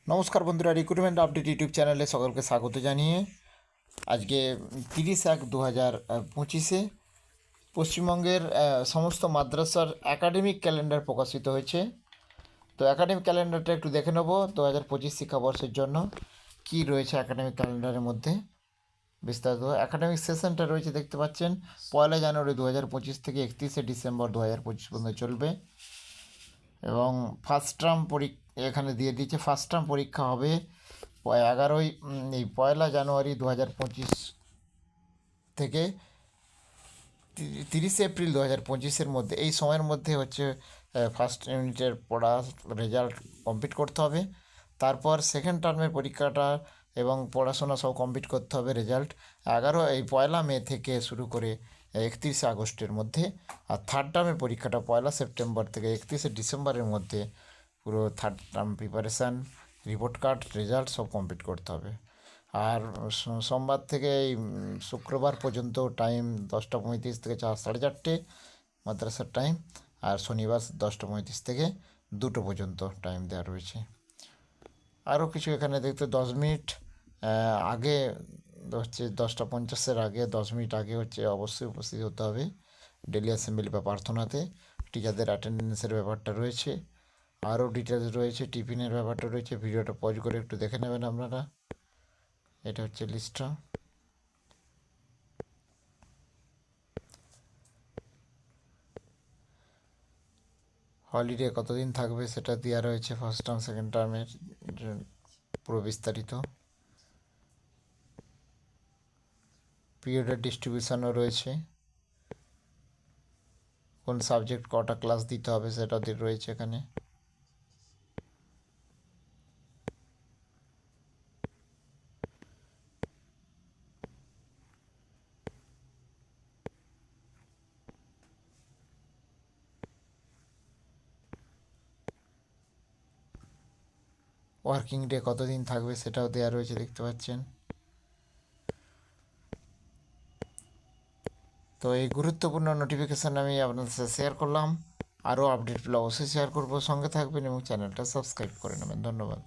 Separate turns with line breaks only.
নমস্কার বন্ধুরা, recruitment update YouTube চ্যানেলে সকলকে স্বাগত জানিয়ে আজকে 30/1/2025 পশ্চিমবঙ্গের সমস্ত মাদ্রাসার একাডেমিক ক্যালেন্ডার প্রকাশিত হয়েছে। তো একাডেমিক ক্যালেন্ডারটা একটু দেখে নেব 2025 শিক্ষাবর্ষের জন্য কি রয়েছে একাডেমিক ক্যালেন্ডারের মধ্যে। বিস্তারিত একাডেমিক সেশনটা রয়েছে দেখতে পাচ্ছেন 1 জানুয়ারি 2025 থেকে 31 ডিসেম্বর 2025 পর্যন্ত চলবে এবং ফার্স্ট টার্ম এখানে দিয়ে দিচ্ছে। ফার্স্ট টার্ম পরীক্ষা হবে 1 জানুয়ারি 2025 থেকে 30 এপ্রিল 2025-এর মধ্যে। এই সময়ের মধ্যে হচ্ছে ফার্স্ট ইউনিটের পড়া রেজাল্ট কমপ্লিট করতে হবে। তারপর সেকেন্ড টার্মের পরীক্ষাটা এবং পড়াশোনা সব কমপ্লিট করতে হবে। রেজাল্ট 1 মে থেকে শুরু করে 31 আগস্টের মধ্যে। আর থার্ড টার্মের পরীক্ষাটা 1 সেপ্টেম্বর থেকে 31 ডিসেম্বরের মধ্যে পুরো third term preparation, report card, result সব কমপ্লিট করতে হবে। আর সোমবার থেকে এই শুক্রবার পর্যন্ত টাইম 10টা 35 থেকে 4 সাড়ে 4টে মাদ্রাসার টাইম, আর শনিবার 10টা 35 থেকে 2টো পর্যন্ত টাইম দেওয়া রয়েছে। আরও কিছু এখানে দেখতে 10 মিনিট আগে হচ্ছে 10টা 50-এর আগে 10 মিনিট আগে হচ্ছে অবশ্যই উপস্থিত হতে হবে ডেলি অ্যাসেম্বলি বা প্রার্থনাতে। টিচারদের অ্যাটেন্ডেন্সের ব্যাপারটা রয়েছে, আরও ডিটেলস রয়েছে, টিফিনের ব্যাপারটা রয়েছে। ভিডিওটা পজ করে একটু দেখে নেবেন আপনারা। এটা হচ্ছে লিস্টটা। হলিডে কতদিন থাকবে সেটা দেওয়া রয়েছে ফার্স্ট টার্ম সেকেন্ড টার্মের পুরো বিস্তারিত। পিরিয়ডের ডিস্ট্রিবিউশনও রয়েছে, কোন সাবজেক্ট কটা ক্লাস দিতে হবে সেটা রয়েছে এখানে। ওয়ার্কিং ডে কতদিন থাকবে সেটাও দেওয়া রয়েছে দেখতে পাচ্ছেন। তো এই গুরুত্বপূর্ণ নোটিফিকেশান আমি আপনাদের সাথে শেয়ার করলাম। আরও আপডেটগুলো অবশ্যই শেয়ার করবো, সঙ্গে থাকবেন এবং চ্যানেলটা সাবস্ক্রাইব করে নেবেন। ধন্যবাদ।